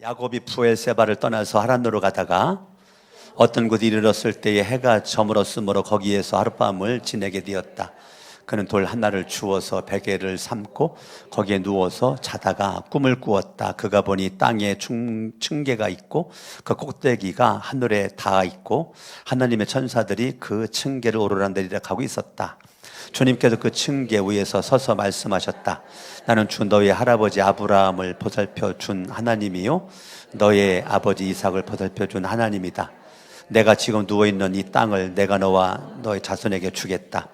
야곱이 부엘세바를 떠나서 하란으로 가다가 어떤 곳에 이르렀을 때에 해가 저물었으므로 거기에서 하룻밤을 지내게 되었다. 그는 돌 하나를 주워서 베개를 삼고 거기에 누워서 자다가 꿈을 꾸었다. 그가 보니 땅에 층계가 있고 그 꼭대기가 하늘에 닿아 있고 하나님의 천사들이 그 층계를 오르락내리락 하고 있었다. 주님께서 그 층계 위에서 서서 말씀하셨다. 나는 주 너의 할아버지 아브라함을 보살펴 준 하나님이요 너의 아버지 이삭을 보살펴 준 하나님이다. 내가 지금 누워있는 이 땅을 내가 너와 너의 자손에게 주겠다.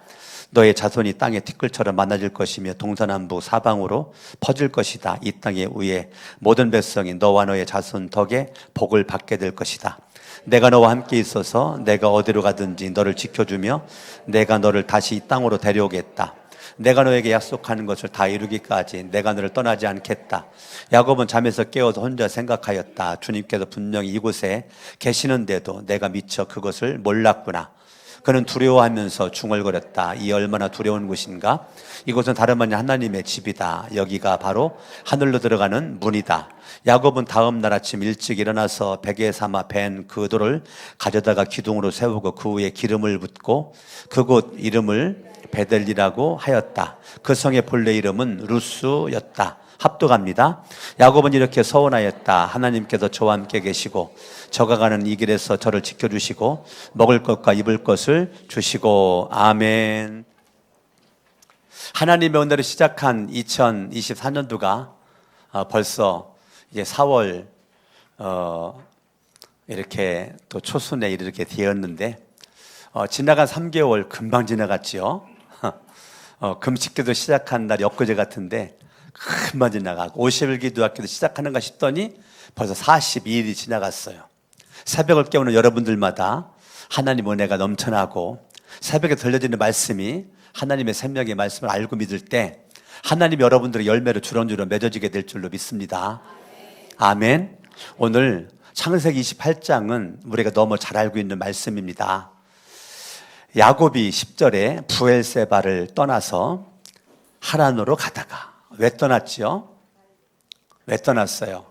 너의 자손이 땅의 티끌처럼 많아질 것이며 동서남북 사방으로 퍼질 것이다. 이 땅의 위에 모든 백성이 너와 너의 자손 덕에 복을 받게 될 것이다. 내가 너와 함께 있어서 내가 어디로 가든지 너를 지켜주며 내가 너를 다시 이 땅으로 데려오겠다. 내가 너에게 약속하는 것을 다 이루기까지 내가 너를 떠나지 않겠다. 야곱은 잠에서 깨어서 혼자 생각하였다. 주님께서 분명히 이곳에 계시는데도 내가 미처 그것을 몰랐구나. 그는 두려워하면서 중얼거렸다. 이 얼마나 두려운 곳인가? 이곳은 다름 아닌 하나님의 집이다. 여기가 바로 하늘로 들어가는 문이다. 야곱은 다음 날 아침 일찍 일어나서 베개 삼아 벤 그 돌을 가져다가 기둥으로 세우고 그 위에 기름을 붓고 그곳 이름을 베델리라고 하였다. 그 성의 본래 이름은 루스였다. 합독합니다. 야곱은 이렇게 서원하였다. 하나님께서 저와 함께 계시고 저가 가는 이 길에서 저를 지켜주시고 먹을 것과 입을 것을 주시고 아멘. 하나님의 은혜로 시작한 2024년도가 벌써 이제 4월 이렇게 또 초순에 이렇게 되었는데 지나간 3개월 금방 지나갔죠. 금식기도 시작한 날이 엊그제 같은데 금방 지나가고 50일 기도학기도 시작하는가 싶더니 벌써 42일이 지나갔어요. 새벽을 깨우는 여러분들마다 하나님 은혜가 넘쳐나고 새벽에 들려지는 말씀이 하나님의 생명의 말씀을 알고 믿을 때 하나님 여러분들의 열매로 주렁주렁 맺어지게 될 줄로 믿습니다. 아멘. 오늘 창세기 28장은 우리가 너무 잘 알고 있는 말씀입니다. 야곱이 10절에 부엘세바를 떠나서 하란으로 가다가 왜 떠났지요? 왜 떠났어요?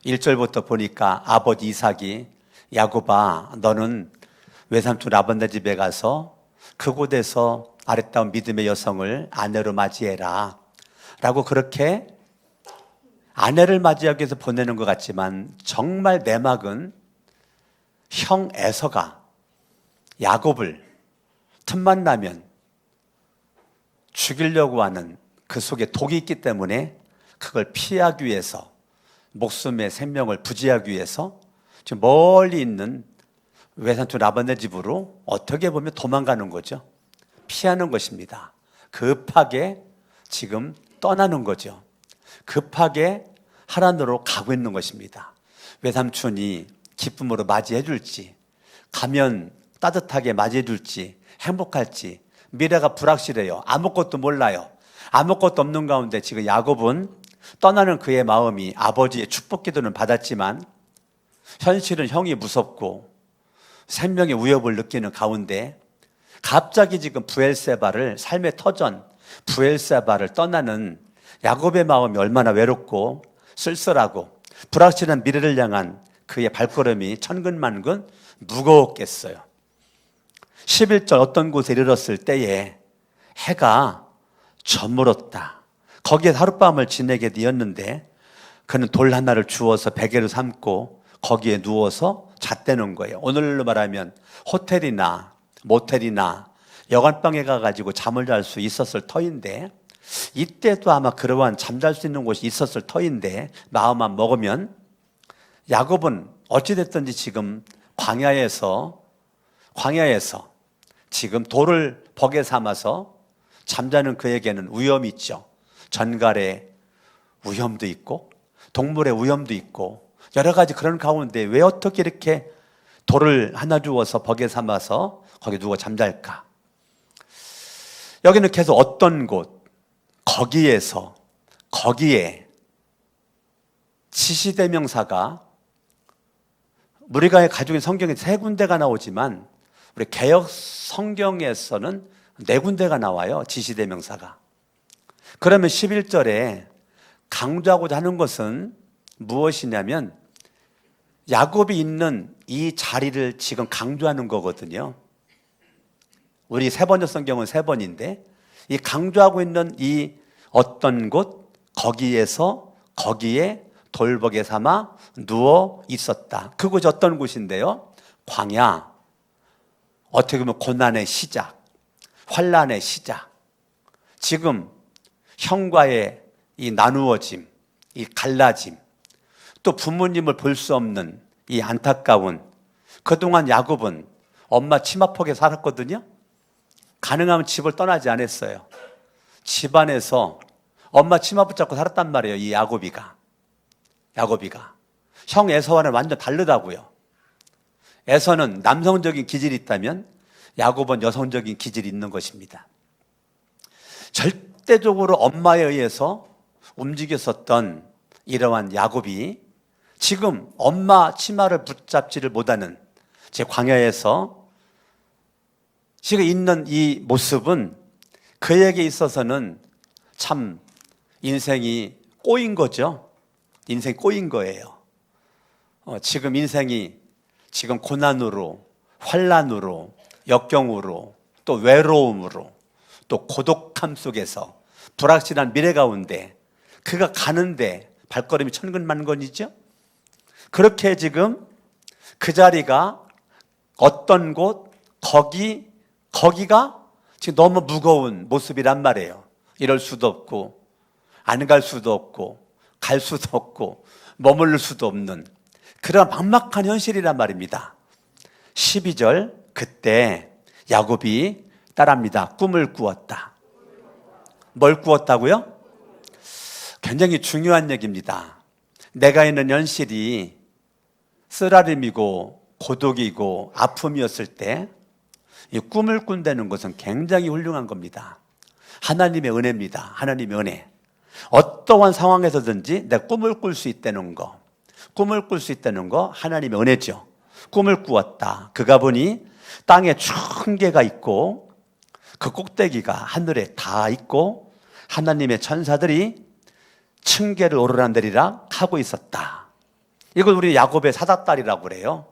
1절부터 보니까 아버지 이삭이 야곱아 너는 외삼촌 라반네 집에 가서 그곳에서 아름다운 믿음의 여성을 아내로 맞이해라 라고 그렇게 아내를 맞이하기 위해서 보내는 것 같지만 정말 내막은 형 에서가 야곱을 틈만 나면 죽이려고 하는 그 속에 독이 있기 때문에 그걸 피하기 위해서 목숨의 생명을 부지하기 위해서 지금 멀리 있는 외삼촌 라반네 집으로 어떻게 보면 도망가는 거죠. 피하는 것입니다. 급하게 지금 떠나는 거죠. 급하게 하란으로 가고 있는 것입니다. 외삼촌이 기쁨으로 맞이해 줄지 가면 따뜻하게 맞이해 줄지 행복할지 미래가 불확실해요. 아무것도 몰라요. 아무것도 없는 가운데 지금 야곱은 떠나는 그의 마음이 아버지의 축복 기도는 받았지만 현실은 형이 무섭고 생명의 위협을 느끼는 가운데 갑자기 지금 부엘세바를 삶의 터전 부엘세바를 떠나는 야곱의 마음이 얼마나 외롭고 쓸쓸하고 불확실한 미래를 향한 그의 발걸음이 천근만근 무거웠겠어요. 11절 어떤 곳에 이르렀을 때에 해가 저물었다. 거기에 하룻밤을 지내게 되었는데 그는 돌 하나를 주워서 베개로 삼고 거기에 누워서 잤다는 거예요. 오늘로 말하면 호텔이나 모텔이나 여관방에 가가지고 잠을 잘 수 있었을 터인데 이때도 아마 그러한 잠잘 수 있는 곳이 있었을 터인데 마음만 먹으면 야곱은 어찌됐든지 지금 광야에서 지금 돌을 벅에 삼아서 잠자는 그에게는 위험이 있죠. 전갈의 위험도 있고 동물의 위험도 있고 여러 가지 그런 가운데 왜 어떻게 이렇게 돌을 하나 주워서 벅에 삼아서 거기 누워 잠잘까? 여기는 계속 어떤 곳 거기에 지시대명사가 우리가 가지고 있는 성경에 3군데가 나오지만 우리 개역 성경에서는 4군데가 나와요. 지시대명사가. 그러면 11절에 강조하고자 하는 것은 무엇이냐면 야곱이 있는 이 자리를 지금 강조하는 거거든요. 우리 세 번째 성경은 세 번인데 이 강조하고 있는 이 어떤 곳 거기에 돌보게 삼아 누워 있었다. 그곳이 어떤 곳인데요? 광야. 어떻게 보면 고난의 시작, 환난의 시작. 지금 형과의 이 나누어짐, 이 갈라짐, 또 부모님을 볼 수 없는 이 안타까운, 그동안 야곱은 엄마 치마폭에 살았거든요. 가능하면 집을 떠나지 않았어요. 집안에서 엄마 치마 붙잡고 살았단 말이에요. 이 야곱이가 형 에서와는 완전 다르다고요. 에서는 남성적인 기질이 있다면 야곱은 여성적인 기질이 있는 것입니다. 절대적으로 엄마에 의해서 움직였었던 이러한 야곱이 지금 엄마 치마를 붙잡지를 못하는 제 광야에서 지금 있는 이 모습은 그에게 있어서는 참 인생이 꼬인 거죠. 인생이 꼬인 거예요. 지금 인생이 지금 고난으로, 환난으로, 역경으로, 또 외로움으로, 또 고독함 속에서 불확실한 미래 가운데 그가 가는데 발걸음이 천근만건이죠. 그렇게 지금 그 자리가 어떤 곳, 거기가 지금 너무 무거운 모습이란 말이에요. 이럴 수도 없고 안 갈 수도 없고 갈 수도 없고 머무를 수도 없는 그런 막막한 현실이란 말입니다. 12절, 그때 야곱이 따라합니다. 꿈을 꾸었다. 뭘 꾸었다고요? 굉장히 중요한 얘기입니다. 내가 있는 현실이 쓰라림이고 고독이고 아픔이었을 때 이 꿈을 꾼다는 것은 굉장히 훌륭한 겁니다. 하나님의 은혜입니다. 하나님의 은혜. 어떠한 상황에서든지 내 꿈을 꿀 수 있다는 거, 하나님의 은혜죠. 꿈을 꾸었다. 그가 보니 땅에 춘계가 있고 그 꼭대기가 하늘에 닿아 있고 하나님의 천사들이 층계를 오르락내리락 하고 있었다. 이걸 우리 야곱의 사다다리라고 그래요.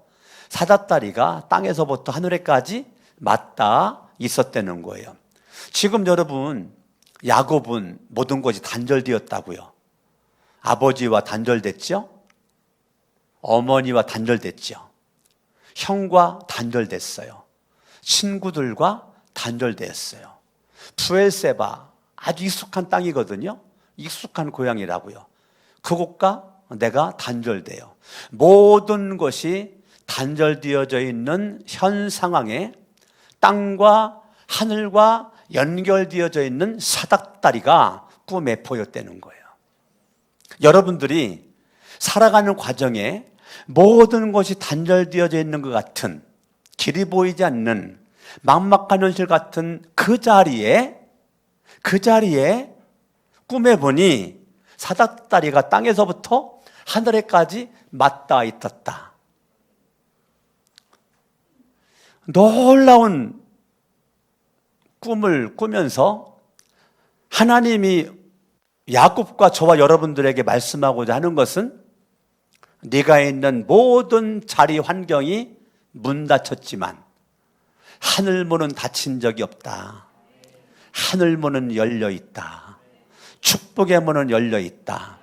사다다리가 땅에서부터 하늘에까지 맞닿아 있었다는 거예요. 지금 여러분, 야곱은 모든 것이 단절되었다고요. 아버지와 단절됐죠? 어머니와 단절됐죠? 형과 단절됐어요. 친구들과 단절됐어요. 부엘세바, 아주 익숙한 땅이거든요. 익숙한 고향이라고요. 그곳과 내가 단절돼요. 모든 것이 단절되어져 있는 현 상황에 땅과 하늘과 연결되어져 있는 사닥다리가 꿈에 보였다는 거예요. 여러분들이 살아가는 과정에 모든 것이 단절되어져 있는 것 같은, 길이 보이지 않는 막막한 현실 같은 그 자리에 꿈에 보니 사닥다리가 땅에서부터 하늘에까지 맞닿아 있었다. 놀라운 꿈을 꾸면서 하나님이 야곱과 저와 여러분들에게 말씀하고자 하는 것은 네가 있는 모든 자리 환경이 문 닫혔지만 하늘문은 닫힌 적이 없다. 하늘문은 열려 있다. 축복의 문은 열려 있다.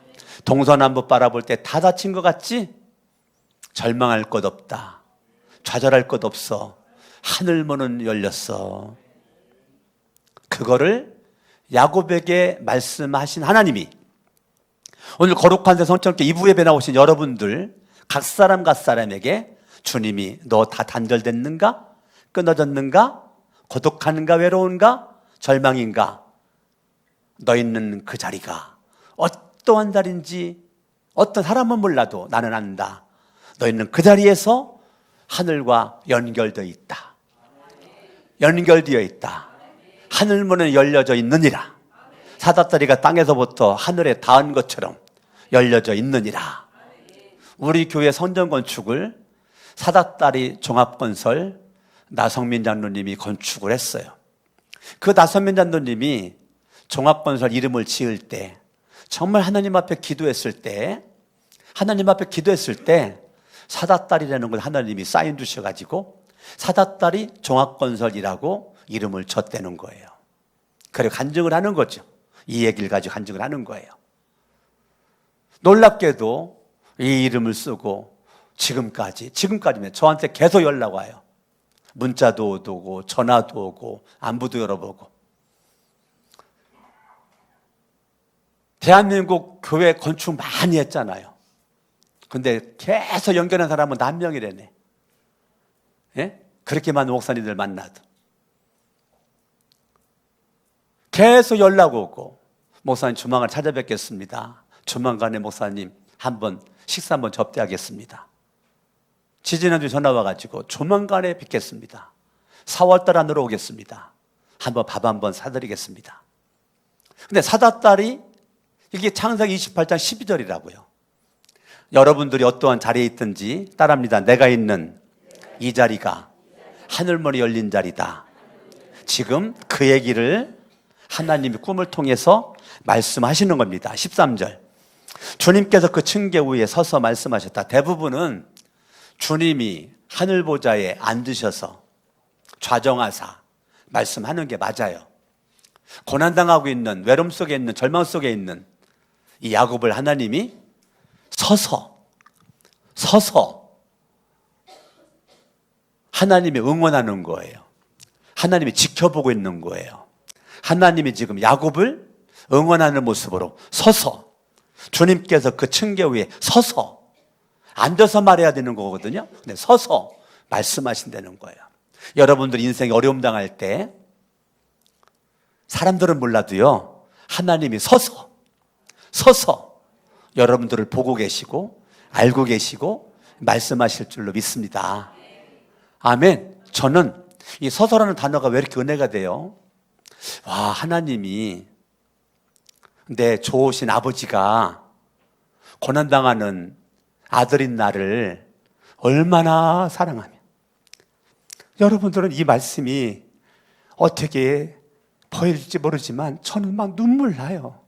동서남북 바라볼 때 다 닫힌 것 같지? 절망할 것 없다. 좌절할 것 없어. 하늘문은 열렸어. 그거를 야곱에게 말씀하신 하나님이 오늘 거룩한 새 성천교 2부에 나오신 여러분들 각 사람에게 주님이 너 다 단절됐는가? 끊어졌는가? 고독한가? 외로운가? 절망인가? 너 있는 그 자리가 어떠한 자리인지 어떤 사람은 몰라도 나는 안다. 너 있는 그 자리에서 하늘과 연결되어 있다. 연결되어 있다. 하늘문은 열려져 있느니라. 사다다리가 땅에서부터 하늘에 닿은 것처럼 열려져 있느니라. 우리 교회 성전 건축을 사다다리 종합건설 나성민 장로님이 건축을 했어요. 그 나성민 장로님이 종합건설 이름을 지을 때 정말 하나님 앞에 기도했을 때 사다딸이라는 걸 하나님이 사인 주셔가지고 사다딸이 종합건설이라고 이름을 줬다는 거예요. 그리고 간증을 하는 거죠. 이 얘기를 가지고 간증을 하는 거예요. 놀랍게도 이 이름을 쓰고 지금까지면 저한테 계속 연락 와요. 문자도 오고 전화도 오고 안부도 열어보고. 대한민국 교회 건축 많이 했잖아요. 근데 계속 연결한 사람은 한 명이라네. 예? 그렇게 많은 목사님들 만나도 계속 연락 오고, 목사님 조만간 찾아뵙겠습니다. 조만간에 목사님 식사 한번 접대하겠습니다. 지지난주 전화 와가지고 조만간에 뵙겠습니다. 4월달 안으로 오겠습니다. 밥 한번 사드리겠습니다. 근데 사다딸이 이게 창세기 28장 12절이라고요. 여러분들이 어떠한 자리에 있든지 따라합니다. 내가 있는 이 자리가 하늘문이 열린 자리다. 지금 그 얘기를 하나님이 꿈을 통해서 말씀하시는 겁니다. 13절. 주님께서 그 층계 위에 서서 말씀하셨다. 대부분은 주님이 하늘 보좌에 앉으셔서 좌정하사 말씀하는 게 맞아요. 고난당하고 있는, 외로움 속에 있는, 절망 속에 있는 이 야곱을 하나님이 서서 하나님이 응원하는 거예요. 하나님이 지켜보고 있는 거예요. 하나님이 지금 야곱을 응원하는 모습으로 서서, 주님께서 그 층계 위에 서서, 앉아서 말해야 되는 거거든요. 근데 서서 말씀하신다는 거예요. 여러분들 인생에 어려움 당할 때 사람들은 몰라도요, 하나님이 서서 여러분들을 보고 계시고 알고 계시고 말씀하실 줄로 믿습니다. 아멘. 저는 이 서서라는 단어가 왜 이렇게 은혜가 돼요? 와, 하나님이 내 좋으신 아버지가 고난당하는 아들인 나를 얼마나 사랑하며, 여러분들은 이 말씀이 어떻게 보일지 모르지만 저는 막 눈물 나요.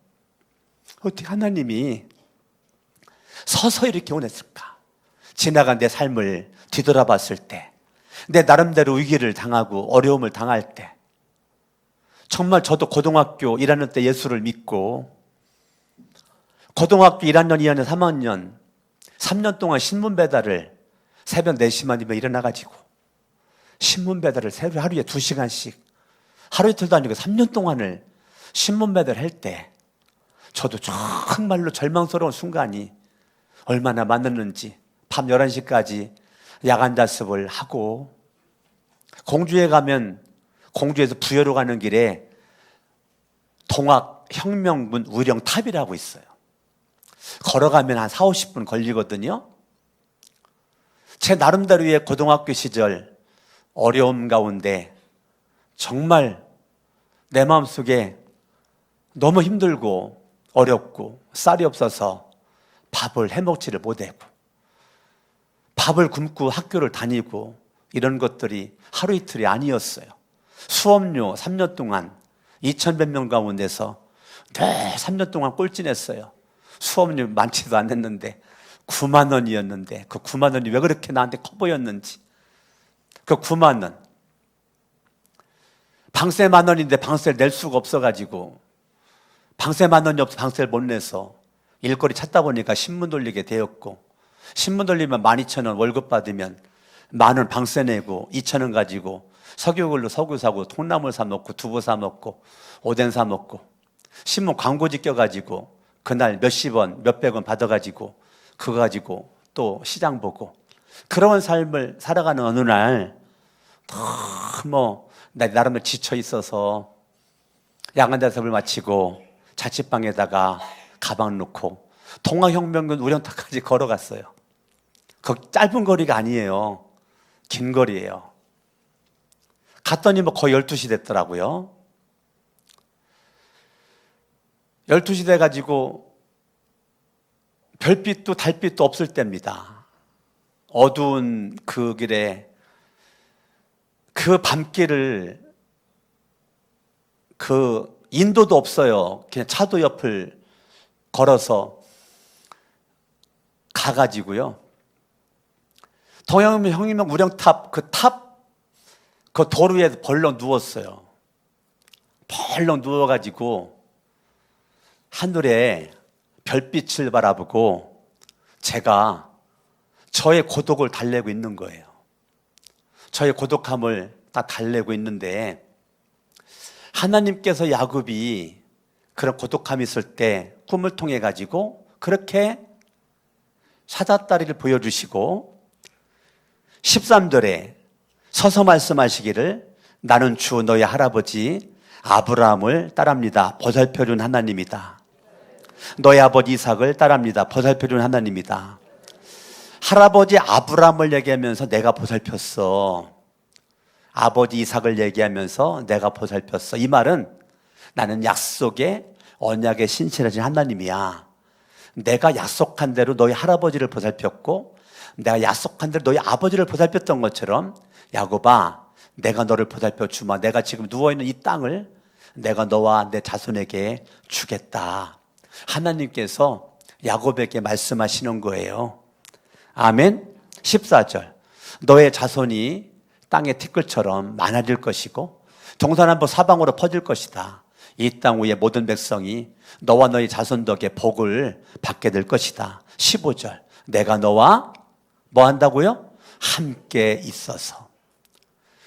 어떻게 하나님이 서서 이렇게 원했을까? 지나간 내 삶을 뒤돌아봤을 때, 내 나름대로 위기를 당하고 어려움을 당할 때, 정말 저도 고등학교 1학년 때 예수를 믿고 고등학교 1학년, 2학년, 3학년 3년 동안 신문 배달을 새벽 4시만 되면 일어나가지고 신문 배달을 하루에 2시간씩 하루 이틀도 아니고 3년 동안을 신문 배달할 때 저도 정말로 절망스러운 순간이 얼마나 많았는지, 밤 11시까지 야간 자습을 하고, 공주에 가면 공주에서 부여로 가는 길에 동학 혁명문 우령탑이라고 있어요. 걸어가면 한 4, 50분 걸리거든요. 제 나름대로의 고등학교 시절 어려움 가운데 정말 내 마음속에 너무 힘들고 어렵고 쌀이 없어서 밥을 해먹지를 못하고 밥을 굶고 학교를 다니고 이런 것들이 하루 이틀이 아니었어요. 수업료 3년 동안 2,100명 가운데서 3년 동안 꼴찌냈어요. 수업료 많지도 않았는데 9만 원이었는데 그 9만 원이 왜 그렇게 나한테 커 보였는지, 그 9만 원 방세 10,000원인데 방세를 낼 수가 없어가지고, 방세 10,000원이 없어 방세를 못 내서 일거리 찾다 보니까 신문 돌리게 되었고, 신문 돌리면 12,000원 월급 받으면 10,000원 방세 내고 2,000원 가지고 석유글로 석유 사고 통나물 사 먹고 두부 사 먹고 오뎅 사 먹고, 신문 광고지 껴가지고 그날 몇십 원 몇백 원 받아가지고 그거 가지고 또 시장 보고, 그런 삶을 살아가는 어느 날 너무 나름대로 지쳐 있어서 야간 자습을 마치고 자취방에다가 가방 놓고 동학혁명군 우령탑까지 걸어갔어요. 그 짧은 거리가 아니에요. 긴 거리예요. 갔더니 거의 12시 됐더라고요. 12시 돼가지고 별빛도 달빛도 없을 때입니다. 어두운 그 길에, 그 밤길을, 그 인도도 없어요. 그냥 차도 옆을 걸어서 가가지고요. 동양형이면 우령탑 그 돌 위에 벌렁 누웠어요. 벌렁 누워가지고 하늘에 별빛을 바라보고 제가 저의 고독을 달래고 있는 거예요. 저의 고독함을 다 달래고 있는데 하나님께서 야곱이 그런 고독함이 있을 때 꿈을 통해 가지고 그렇게 사자다리를 보여주시고 13절에 서서 말씀하시기를 나는 주 너의 할아버지 아브라함을 따릅니다. 보살펴준 하나님이다. 너의 아버지 이삭을 따릅니다. 보살펴준 하나님이다. 할아버지 아브라함을 얘기하면서 내가 보살폈어. 아버지 이삭을 얘기하면서 내가 보살폈어. 이 말은 나는 약속의 언약의 신실하신 하나님이야. 내가 약속한 대로 너희 할아버지를 보살폈고 내가 약속한 대로 너희 아버지를 보살폈던 것처럼 야곱아 내가 너를 보살펴 주마. 내가 지금 누워있는 이 땅을 내가 너와 내 자손에게 주겠다. 하나님께서 야곱에게 말씀하시는 거예요. 아멘. 14절 너의 자손이 땅의 티끌처럼 많아질 것이고 동서남북 사방으로 퍼질 것이다. 이 땅 위의 모든 백성이 너와 너의 자손 덕에 복을 받게 될 것이다. 15절 내가 너와 뭐 한다고요? 함께 있어서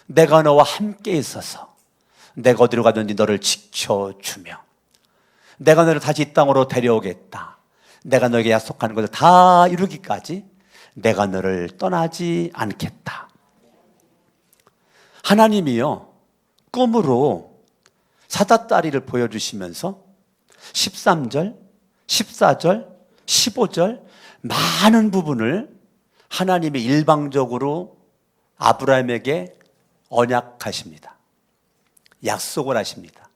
내가 너와 함께 있어서 내가 어디로 가든지 너를 지켜주며 내가 너를 다시 이 땅으로 데려오겠다. 내가 너에게 약속하는 것을 다 이루기까지 내가 너를 떠나지 않겠다. 하나님이요 꿈으로 사자다리를 보여주시면서 13절, 14절, 15절 많은 부분을 하나님이 일방적으로 아브라함에게 언약하십니다. 약속을 하십니다.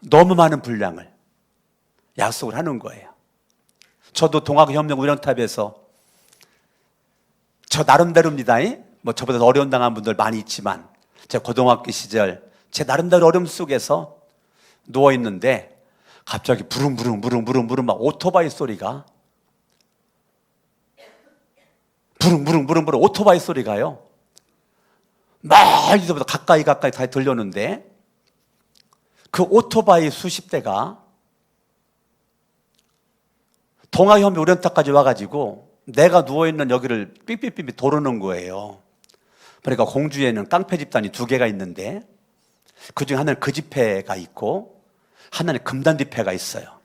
너무 많은 분량을 약속을 하는 거예요. 저도 동학협력 우령탑에서 저 나름대로입니다. 뭐 저보다 더 어려운 당한 분들 많이 있지만 제 고등학교 시절 제 나름대로 어려움 속에서 누워있는데 갑자기 부릉부릉 막 오토바이 소리가 부릉부릉 오토바이 소리가요 멀리서부터 가까이 다 들렸는데 그 오토바이 수십 대가 동학협력 우령탑까지 와가지고 내가 누워있는 여기를 삐삐삐삐 도르는 거예요. 그러니까 공주에는 깡패 집단이 두 개가 있는데 그중에 하나는 그 집회가 있고 하나는 금단 집회가 있어요.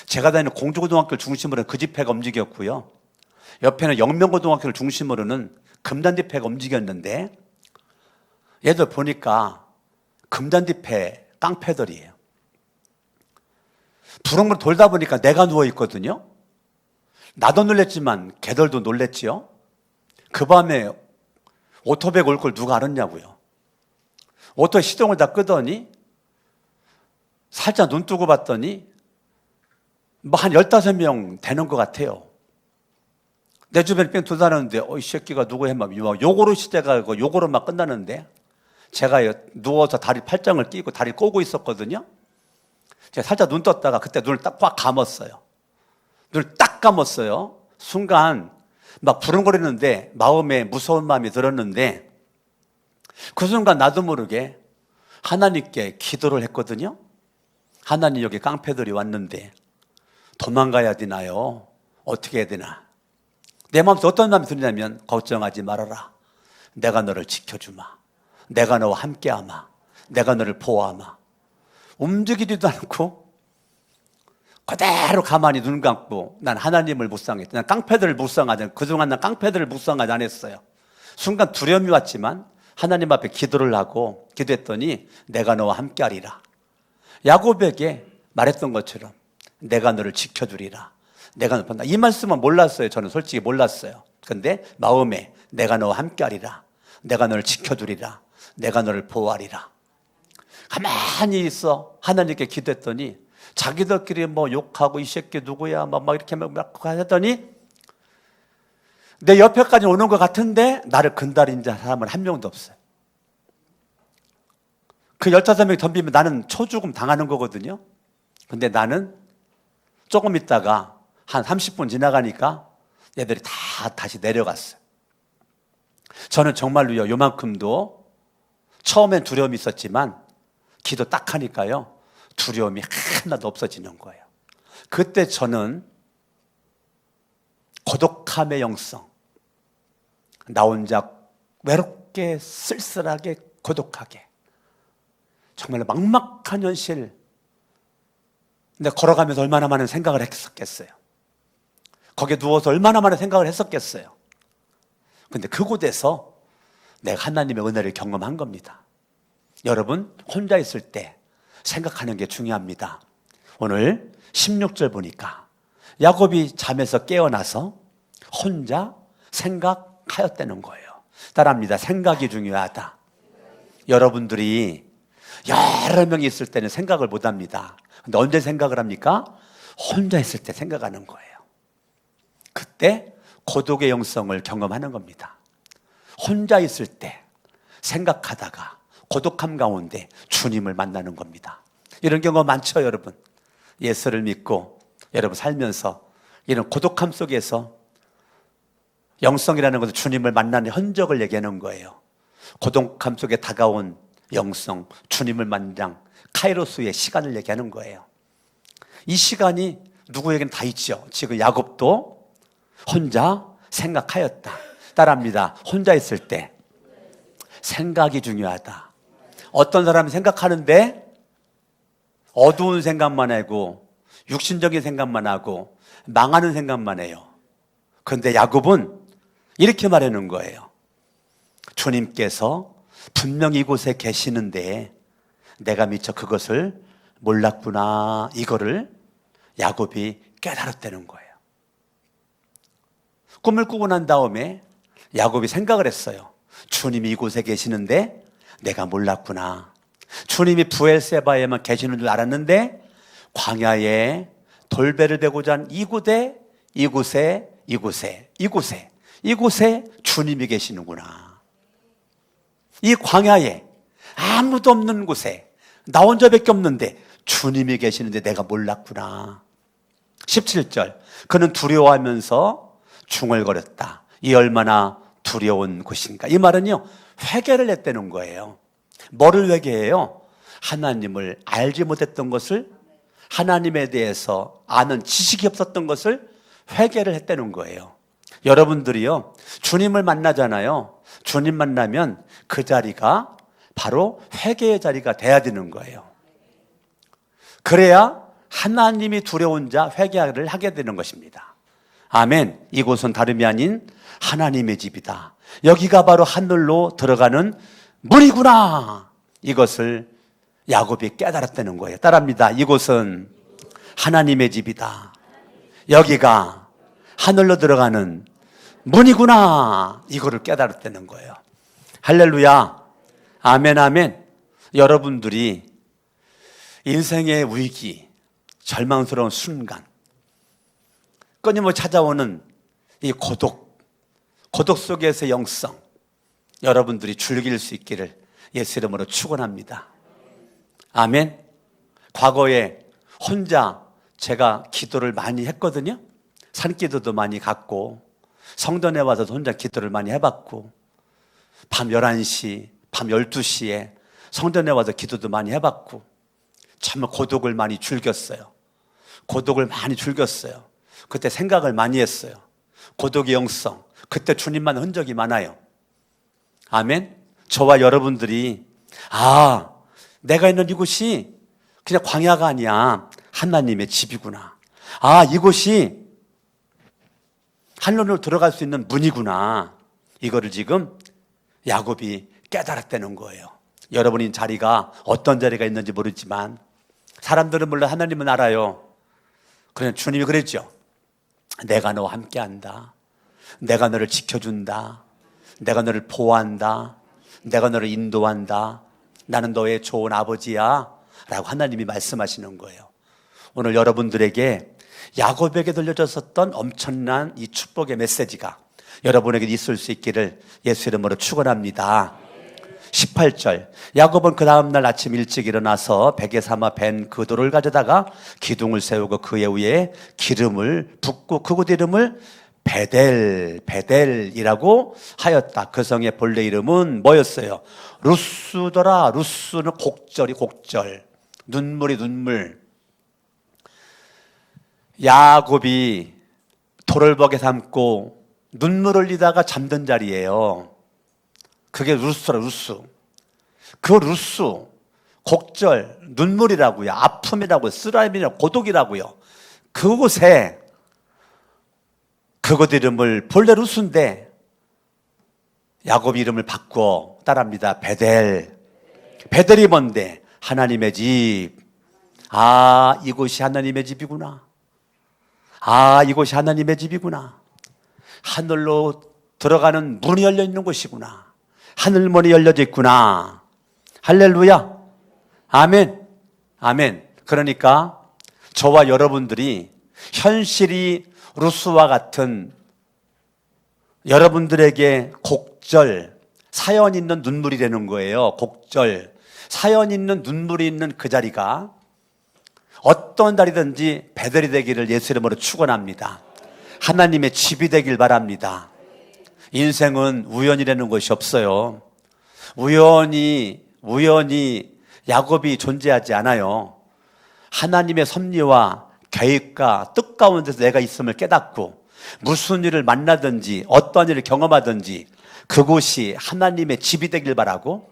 제가 다니는 공주고등학교를 중심으로는 그 집회가 움직였고요. 옆에는 영명고등학교를 중심으로는 금단 집회가 움직였는데 얘들 보니까 금단 집회 깡패들이에요. 부릉부릉 돌다 보니까 내가 누워있거든요. 나도 놀랬지만 걔들도 놀랬지요. 그 밤에 오토바이가 올 걸 누가 알았냐고요. 오토 시동을 다 끄더니 살짝 눈 뜨고 봤더니 뭐 한 15명 되는 것 같아요. 내 주변에 뺑 돌아다녔는데 이 새끼가 누구 해? 막 요거로 시대가 요거로 막 끝나는데 제가 누워서 다리 팔짱을 끼고 다리를 꼬고 있었거든요. 제가 살짝 눈 떴다가 그때 눈을 딱 꽉 감았어요. 눈을 딱 감았어요. 순간 막 부릉거리는데 마음에 무서운 마음이 들었는데 그 순간 나도 모르게 하나님께 기도를 했거든요. 하나님 여기 깡패들이 왔는데 도망가야 되나요? 어떻게 해야 되나? 내 마음속에 어떤 마음이 드냐면 걱정하지 말아라. 내가 너를 지켜주마. 내가 너와 함께하마. 내가 너를 보호하마. 움직이지도 않고 그대로 가만히 눈 감고 난 하나님을 묵상했다. 난 깡패들을 묵상하지 그동안 난 깡패들을 묵상하지 않았어요. 순간 두려움이 왔지만 하나님 앞에 기도를 하고 기도했더니 내가 너와 함께하리라. 야곱에게 말했던 것처럼 내가 너를 지켜주리라. 내가 너를 본다. 이 말씀은 몰랐어요. 저는 솔직히 몰랐어요. 그런데 마음에 내가 너와 함께하리라. 내가 너를 지켜주리라. 내가 너를 보호하리라. 가만히 있어 하나님께 기도했더니 자기들끼리 뭐 욕하고 이 새끼 누구야 막 이렇게 막 하더니 내 옆에까지 오는 것 같은데 나를 근다린 사람은 한 명도 없어요. 그 15명이 덤비면 나는 초죽음 당하는 거거든요. 근데 나는 조금 있다가 한 30분 지나가니까 얘들이 다 다시 내려갔어요. 저는 정말로요, 요만큼도 처음엔 두려움이 있었지만 기도 딱 하니까요, 두려움이 하나도 없어지는 거예요. 그때 저는 고독함의 영성, 나 혼자 외롭게 쓸쓸하게 고독하게, 정말로 막막한 현실, 근데 걸어가면서 얼마나 많은 생각을 했었겠어요. 거기에 누워서 얼마나 많은 생각을 했었겠어요. 근데 그곳에서 내가 하나님의 은혜를 경험한 겁니다. 여러분, 혼자 있을 때 생각하는 게 중요합니다. 오늘 16절 보니까 야곱이 잠에서 깨어나서 혼자 생각하였다는 거예요. 따라합니다. 생각이 중요하다. 여러분들이 여러 명이 있을 때는 생각을 못 합니다. 근데 언제 생각을 합니까? 혼자 있을 때 생각하는 거예요. 그때 고독의 영성을 경험하는 겁니다. 혼자 있을 때 생각하다가 고독함 가운데 주님을 만나는 겁니다. 이런 경우 많죠, 여러분. 예수를 믿고 여러분 살면서 이런 고독함 속에서 영성이라는 것은 주님을 만나는 흔적을 얘기하는 거예요. 고독함 속에 다가온 영성, 주님을 만난 카이로스의 시간을 얘기하는 거예요. 이 시간이 누구에게는 다 있죠. 지금 야곱도 혼자 생각하였다. 따라합니다. 혼자 있을 때 생각이 중요하다. 어떤 사람은 생각하는데 어두운 생각만 하고 육신적인 생각만 하고 망하는 생각만 해요. 그런데 야곱은 이렇게 말하는 거예요. 주님께서 분명히 이곳에 계시는데 내가 미처 그것을 몰랐구나. 이거를 야곱이 깨달았다는 거예요. 꿈을 꾸고 난 다음에 야곱이 생각을 했어요. 주님이 이곳에 계시는데 내가 몰랐구나. 주님이 부엘세바에만 계시는 줄 알았는데 광야에 돌배를 베고자 한 이곳에 주님이 계시는구나. 이 광야에 아무도 없는 곳에 나 혼자밖에 없는데 주님이 계시는데 내가 몰랐구나. 17절, 그는 두려워하면서 중얼거렸다. 이 얼마나 두려운 곳인가. 이 말은요, 회개를 했다는 거예요. 뭐를 회개해요? 하나님을 알지 못했던 것을, 하나님에 대해서 아는 지식이 없었던 것을 회개를 했다는 거예요. 여러분들이요, 주님을 만나잖아요. 주님 만나면 그 자리가 바로 회개의 자리가 돼야 되는 거예요. 그래야 하나님이 두려운 자 회개를 하게 되는 것입니다. 아멘. 이곳은 다름이 아닌 하나님의 집이다. 여기가 바로 하늘로 들어가는 문이구나. 이것을 야곱이 깨달았다는 거예요. 따라합니다. 이곳은 하나님의 집이다. 여기가 하늘로 들어가는 문이구나. 이거를 깨달았다는 거예요. 할렐루야. 아멘, 아멘. 여러분들이 인생의 위기, 절망스러운 순간, 끊임없이 찾아오는 이 고독 속에서 영성, 여러분들이 즐길 수 있기를 예수 이름으로 축원합니다. 아멘. 과거에 혼자 제가 기도를 많이 했거든요. 산기도도 많이 갔고 성전에 와서 혼자 기도를 많이 해봤고 밤 11시, 밤 12시에 성전에 와서 기도도 많이 해봤고 정말 고독을 많이 즐겼어요. 그때 생각을 많이 했어요. 고독의 영성, 그때 주님만 흔적이 많아요. 아멘. 저와 여러분들이 내가 있는 이곳이 그냥 광야가 아니야. 하나님의 집이구나. 이곳이 하늘로 들어갈 수 있는 문이구나. 이거를 지금 야곱이 깨달았다는 거예요. 여러분의 자리가 어떤 자리가 있는지 모르지만 사람들은 물론 하나님은 알아요. 그냥 주님이 그랬죠. 내가 너와 함께한다. 내가 너를 지켜준다. 내가 너를 보호한다. 내가 너를 인도한다. 나는 너의 좋은 아버지야 라고 하나님이 말씀하시는 거예요. 오늘 여러분들에게 야곱에게 들려졌었던 엄청난 이 축복의 메시지가 여러분에게 있을 수 있기를 예수 이름으로 축원합니다. 18절, 야곱은 그 다음날 아침 일찍 일어나서 베개 삼아 벤 그 돌을 가져다가 기둥을 세우고 그의 위에 기름을 붓고 그곳 이름을 베델이라고 하였다. 그 성의 본래 이름은 뭐였어요? 루스더라. 루스는 곡절. 눈물이 눈물. 야곱이 돌을 벅에 삼고 눈물 흘리다가 잠든 자리예요. 그게 루스더라. 루스. 그 루스, 곡절, 눈물이라고요. 아픔이라고요. 쓰라림이라고, 고독이라고요. 그곳에 그곳 이름을 본래 루스인데 야곱 이름을 바꾸어 따라합니다. 베델. 베델이 뭔데? 하나님의 집. 아, 이곳이 하나님의 집이구나. 아, 이곳이 하나님의 집이구나. 하늘로 들어가는 문이 열려 있는 곳이구나. 하늘문이 열려져 있구나. 할렐루야. 아멘. 아멘. 그러니까 저와 여러분들이 현실이 루스와 같은 여러분들에게 곡절, 사연 있는 눈물이 되는 거예요. 곡절, 사연 있는 눈물이 있는 그 자리가 어떤 자리든지 베델이 되기를 예수 이름으로 축원합니다. 하나님의 집이 되길 바랍니다. 인생은 우연이라는 것이 없어요. 우연히 야곱이 존재하지 않아요. 하나님의 섭리와 계획과 뜻 가운데서 내가 있음을 깨닫고 무슨 일을 만나든지 어떤 일을 경험하든지 그곳이 하나님의 집이 되길 바라고,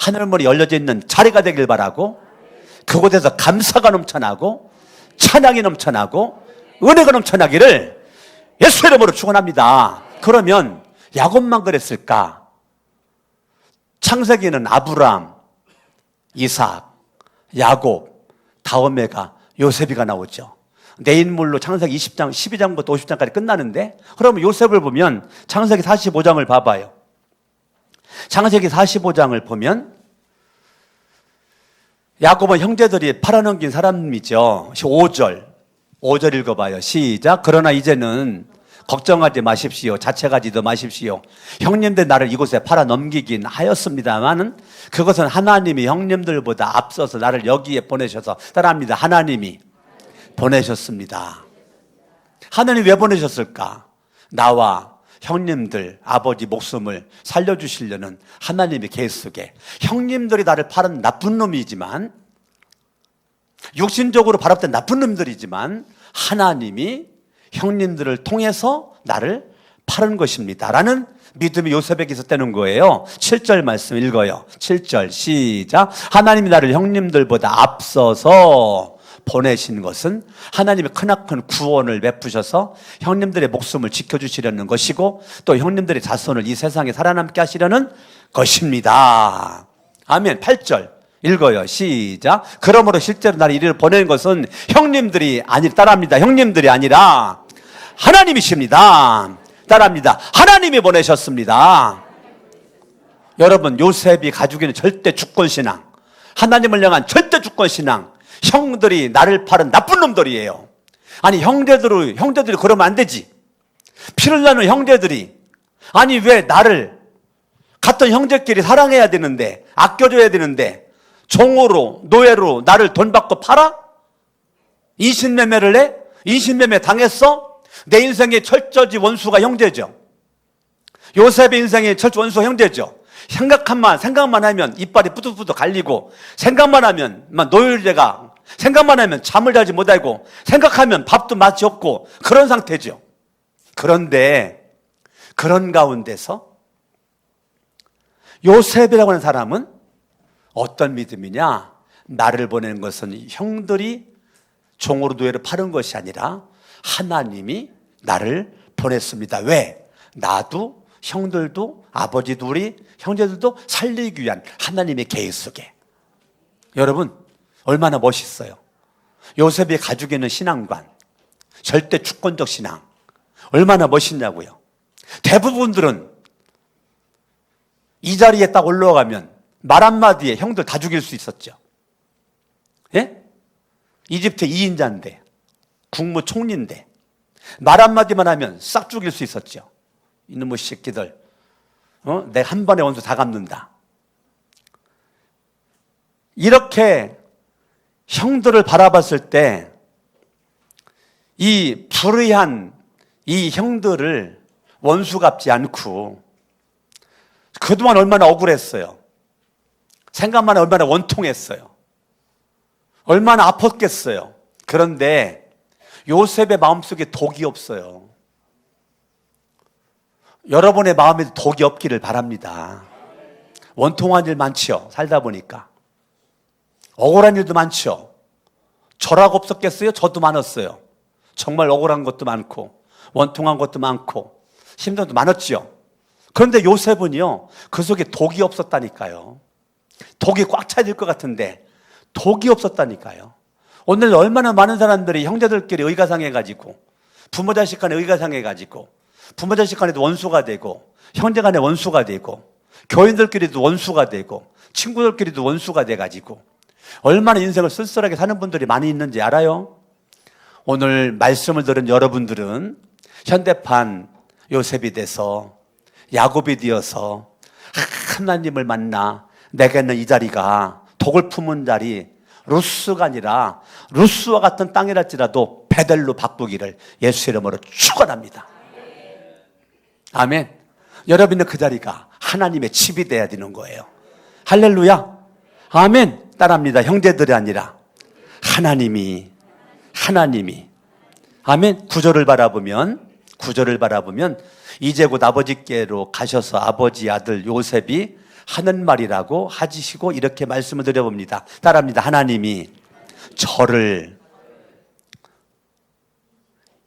하늘문이 열려져 있는 자리가 되길 바라고, 그곳에서 감사가 넘쳐나고 찬양이 넘쳐나고 은혜가 넘쳐나기를 예수 이름으로 축원합니다. 그러면 야곱만 그랬을까? 창세기는 아브람, 이삭, 야곱, 다음에가 요셉이가 나오죠. 내 인물로 창세기 20장, 12장부터 50장까지 끝나는데, 그러면 요셉을 보면 창세기 45장을 봐봐요. 창세기 45장을 보면 야곱은 형제들이 팔아넘긴 사람이죠. 5절 읽어봐요. 시작. 그러나 이제는 걱정하지 마십시오. 자책하지도 마십시오. 형님들 나를 이곳에 팔아넘기긴 하였습니다만은 그것은 하나님이 형님들보다 앞서서 나를 여기에 보내셔서, 따라합니다. 하나님이 보내셨습니다. 하나님이 왜 보내셨을까? 나와 형님들, 아버지 목숨을 살려주시려는 하나님의 계획 속에, 형님들이 나를 팔은 나쁜 놈이지만, 육신적으로 바라볼 때 나쁜 놈들이지만 하나님이 형님들을 통해서 나를 팔은 것입니다 라는 믿음이 요셉에게 있었다는 거예요. 7절 말씀 읽어요. 7절 시작. 하나님이 나를 형님들보다 앞서서 보내신 것은 하나님의 크나큰 구원을 베푸셔서 형님들의 목숨을 지켜주시려는 것이고, 또 형님들의 자손을 이 세상에 살아남게 하시려는 것입니다. 아멘. 8절 읽어요. 시작. 그러므로 실제로 나를 이리로 보낸 것은 형님들이 따라합니다. 형님들이 아니라 하나님이십니다. 따라합니다. 하나님이 보내셨습니다. 여러분, 요셉이 가지고 있는 절대 주권신앙, 하나님을 향한 절대 주권신앙, 형들이 나를 팔은 나쁜 놈들이에요. 아니, 형제들이 그러면 안 되지. 피를 나는 형제들이, 아니 왜 나를 같은 형제끼리 사랑해야 되는데, 아껴줘야 되는데 종으로, 노예로 나를 돈 받고 팔아? 인신매매를 해? 인신매매 당했어? 내 인생의 철저지 원수가 형제죠. 요셉의 인생의 철저 원수가 형제죠. 생각만 하면 이빨이 뿌듯뿌듯 갈리고, 생각만 하면 노율제가, 생각만 하면 잠을 자지 못하고, 생각하면 밥도 맛이 없고, 그런 상태죠. 그런데 그런 가운데서 요셉이라고 하는 사람은 어떤 믿음이냐? 나를 보내는 것은 형들이 종으로 노예를 파는 것이 아니라 하나님이 나를 보냈습니다. 왜? 나도, 형들도, 아버지도, 우리 형제들도 살리기 위한 하나님의 계획 속에. 여러분, 얼마나 멋있어요. 요셉이 가지고 있는 신앙관, 절대 주권적 신앙, 얼마나 멋있냐고요. 대부분들은 이 자리에 딱 올라가면 말 한마디에 형들 다 죽일 수 있었죠. 예? 이집트 2인자인데, 국무총리인데 말 한마디만 하면 싹 죽일 수 있었죠. 이놈의 새끼들, 내 한 번에 원수 다 갚는다. 이렇게 형들을 바라봤을 때 이 불의한 이 형들을 원수 갚지 않고 그동안 얼마나 억울했어요. 생각만 얼마나 원통했어요. 얼마나 아팠겠어요. 그런데 요셉의 마음속에 독이 없어요. 여러분의 마음에도 독이 없기를 바랍니다. 원통한 일 많죠. 살다 보니까. 억울한 일도 많죠. 저라고 없었겠어요? 저도 많았어요. 정말 억울한 것도 많고 원통한 것도 많고 힘든 것도 많았죠. 그런데 요셉은요, 그 속에 독이 없었다니까요. 독이 꽉 차야 될 것 같은데 독이 없었다니까요. 오늘 얼마나 많은 사람들이 형제들끼리 의가 상해가지고 부모 자식 간에 의가 상해가지고 부모 자식 간에도 원수가 되고 형제 간에 원수가 되고 교인들끼리도 원수가 되고 친구들끼리도 원수가 돼가지고 얼마나 인생을 쓸쓸하게 사는 분들이 많이 있는지 알아요? 오늘 말씀을 들은 여러분들은 현대판 요셉이 돼서 야곱이 되어서 하나님을 만나 내게는 이 자리가 독을 품은 자리 루스가 아니라 루스와 같은 땅이랄지라도 베델로 바꾸기를 예수 이름으로 축원합니다. 아멘. 여러분의 그 자리가 하나님의 집이 돼야 되는 거예요. 할렐루야. 아멘. 따라합니다. 형제들이 아니라 하나님이 아멘. 구절을 바라보면 이제 곧 아버지께로 가셔서 아버지 아들 요셉이 하는 말이라고 하시고 이렇게 말씀을 드려봅니다. 따라합니다. 하나님이 저를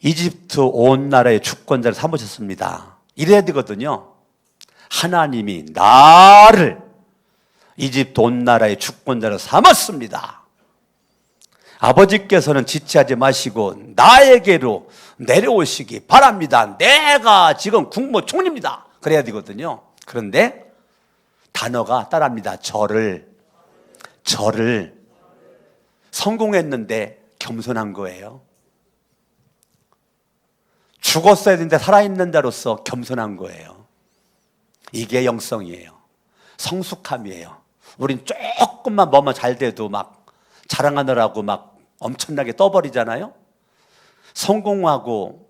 이집트 온 나라의 주권자를 삼으셨습니다. 이래야 되거든요. 하나님이 나를 이집트 온 나라의 주권자로 삼았습니다. 아버지께서는 지체하지 마시고 나에게로 내려오시기 바랍니다. 내가 지금 국무총리입니다. 그래야 되거든요. 그런데 단어가 따라합니다. 저를 성공했는데 겸손한 거예요. 죽었어야 되는데 살아있는 자로서 겸손한 거예요. 이게 영성이에요. 성숙함이에요. 우린 조금만 뭐만 잘 돼도 막 자랑하느라고 막 엄청나게 떠버리잖아요. 성공하고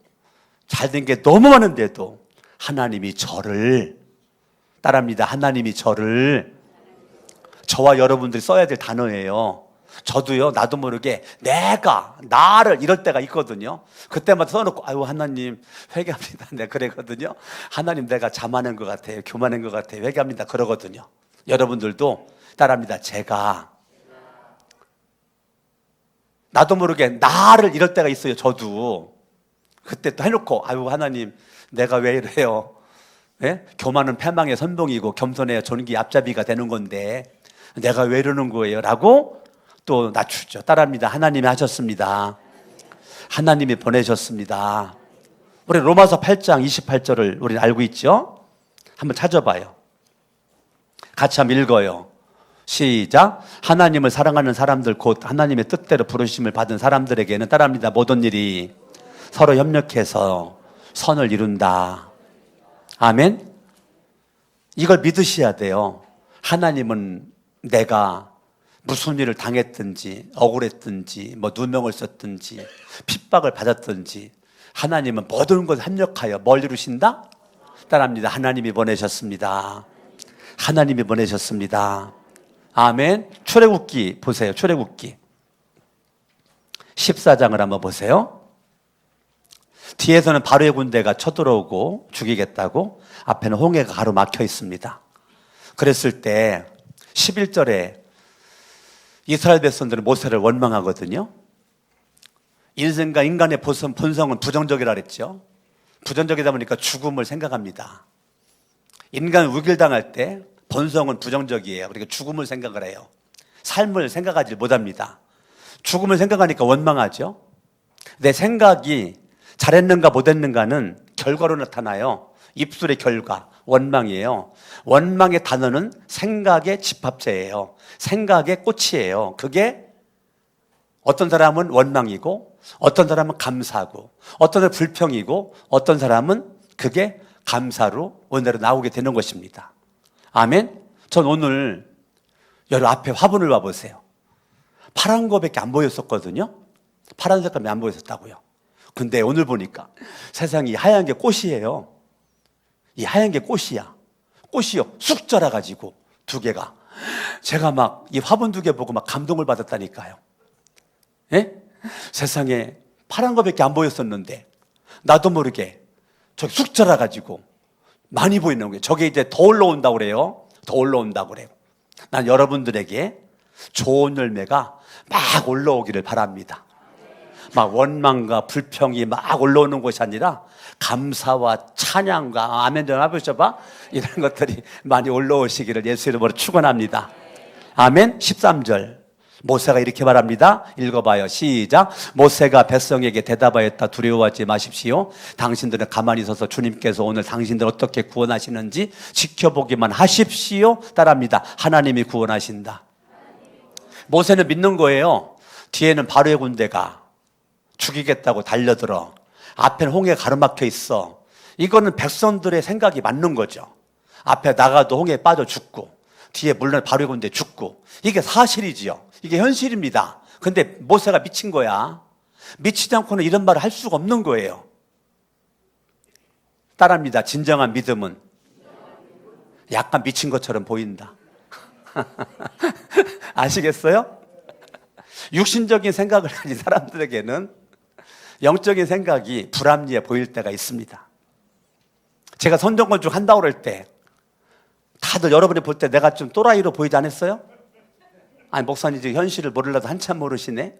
잘 된 게 너무 많은데도 하나님이 저를 따라합니다. 하나님이 저를 저와 여러분들이 써야 될 단어예요. 저도요, 나도 모르게 나를 이럴 때가 있거든요. 그때마다 써놓고 아유 하나님 회개합니다. 네, 그러거든요. 하나님 내가 잠하는 것 같아요. 교만한 것 같아요. 회개합니다. 그러거든요. 여러분들도 따라합니다. 제가 나도 모르게 나를 이럴 때가 있어요. 저도 그때 또 해놓고 아유 하나님 내가 왜 이래요? 예? 교만은 패망의 선봉이고 겸손해야 존귀 앞잡이가 되는 건데 내가 왜 이러는 거예요? 라고 또 낮추죠. 따라합니다. 하나님이 하셨습니다. 하나님이 보내셨습니다. 우리 로마서 8장 28절을 우리는 알고 있죠? 한번 찾아봐요. 같이 한번 읽어요. 시작. 하나님을 사랑하는 사람들 곧 하나님의 뜻대로 부르심을 받은 사람들에게는 따라합니다. 모든 일이 서로 협력해서 선을 이룬다. 아멘. 이걸 믿으셔야 돼요. 하나님은 내가 무슨 일을 당했든지 억울했든지 뭐 누명을 썼든지 핍박을 받았든지 하나님은 모든 것을 협력하여 뭘 이루신다? 따라합니다. 하나님이 보내셨습니다. 하나님이 보내셨습니다. 아멘. 출애굽기 보세요. 출애굽기 14장을 한번 보세요. 뒤에서는 바로의 군대가 쳐들어오고 죽이겠다고 앞에는 홍해가 가로막혀 있습니다. 그랬을 때 11절에 이스라엘 백성들은 모세를 원망하거든요. 인생과 인간의 본성은 부정적이라 그랬죠. 부정적이다 보니까 죽음을 생각합니다. 인간 우길당할 때 본성은 부정적이에요. 그러니까 죽음을 생각을 해요. 삶을 생각하지 못합니다. 죽음을 생각하니까 원망하죠. 내 생각이 잘했는가 못했는가는 결과로 나타나요. 입술의 결과, 원망이에요. 원망의 단어는 생각의 집합체예요. 생각의 꽃이에요. 그게 어떤 사람은 원망이고 어떤 사람은 감사고 어떤 사람은 불평이고 어떤 사람은 그게 감사로 오늘은 나오게 되는 것입니다. 아멘. 전 오늘 여러분 앞에 화분을 봐보세요. 파란 거밖에 안 보였었거든요. 파란 색감이 안 보였었다고요. 근데 오늘 보니까 세상이 하얀 게 꽃이에요. 이 하얀 게 꽃이야. 꽃이요. 쑥 자라가지고 두 개가. 제가 막 이 화분 두 개 보고 막 감동을 받았다니까요. 예? 세상에 파란 거밖에 안 보였었는데 나도 모르게 저기 쑥 자라가지고 많이 보이는 거예요. 저게 이제 더 올라온다고 그래요. 더 올라온다고 그래요. 난 여러분들에게 좋은 열매가 막 올라오기를 바랍니다. 막 원망과 불평이 막 올라오는 것이 아니라 감사와 찬양과 아멘 좀 해보셔봐. 이런 것들이 많이 올라오시기를 예수 이름으로 축원합니다. 아멘. 13절 모세가 이렇게 말합니다. 읽어봐요. 시작. 모세가 백성에게 대답하였다. 두려워하지 마십시오. 당신들은 가만히 서서 주님께서 오늘 당신들 어떻게 구원하시는지 지켜보기만 하십시오. 따라합니다. 하나님이 구원하신다. 모세는 믿는 거예요. 뒤에는 바로의 군대가 죽이겠다고 달려들어. 앞에는 홍해 가로막혀 있어. 이거는 백성들의 생각이 맞는 거죠. 앞에 나가도 홍해에 빠져 죽고 뒤에 물론 바로의 군대 죽고. 이게 사실이지요. 이게 현실입니다. 근데 모세가 미친 거야. 미치지 않고는 이런 말을 할 수가 없는 거예요. 따라합니다. 진정한 믿음은 약간 미친 것처럼 보인다. 아시겠어요? 육신적인 생각을 가진 사람들에게는 영적인 생각이 불합리해 보일 때가 있습니다. 제가 선전건축 한다고 그럴 때 다들 여러분이 볼 때 내가 좀 또라이로 보이지 않았어요? 아니 목사님 지금 현실을 모르려도 한참 모르시네.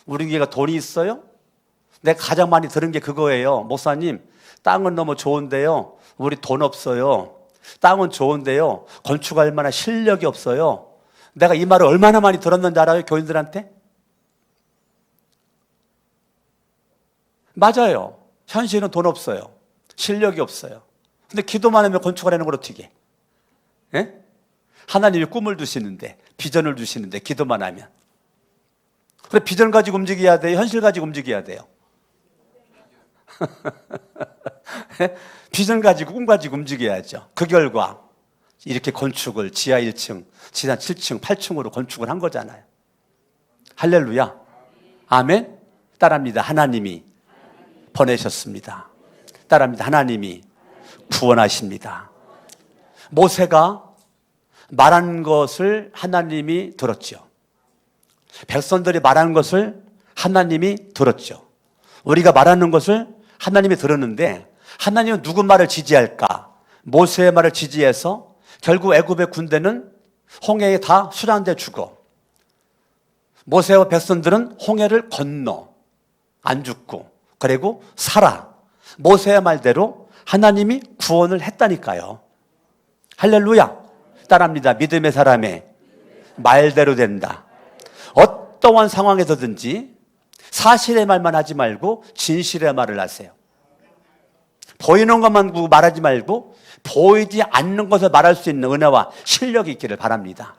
우리 교회가 돈이 있어요? 내가 가장 많이 들은 게 그거예요. 목사님 땅은 너무 좋은데요 우리 돈 없어요. 땅은 좋은데요 건축할 만한 실력이 없어요. 내가 이 말을 얼마나 많이 들었는지 알아요? 교인들한테? 맞아요. 현실은 돈 없어요. 실력이 없어요. 근데 기도만 하면 건축하려는 걸 어떻게 해? 예? 하나님이 꿈을 주시는데 비전을 주시는데 기도만 하면. 그래 비전 가지고 움직여야 돼요? 현실 가지고 움직여야 돼요? 비전 가지고 꿈 가지고 움직여야죠. 그 결과 이렇게 건축을 지하 1층, 지하 7층, 8층으로 건축을 한 거잖아요. 할렐루야. 아멘. 따라합니다. 하나님이 보내셨습니다. 따라합니다. 하나님이 구원하십니다. 모세가 말한 것을 하나님이 들었죠. 백성들이 말하는 것을 하나님이 들었죠. 우리가 말하는 것을 하나님이 들었는데 하나님은 누구 말을 지지할까? 모세의 말을 지지해서 결국 애굽의 군대는 홍해에 다 수장돼 죽어. 모세와 백성들은 홍해를 건너 안 죽고 그리고 살아. 모세의 말대로 하나님이 구원을 했다니까요. 할렐루야. 따라합니다. 믿음의 사람의 말대로 된다. 어떠한 상황에서든지 사실의 말만 하지 말고 진실의 말을 하세요. 보이는 것만 말하지 말고 보이지 않는 것을 말할 수 있는 은혜와 실력이 있기를 바랍니다.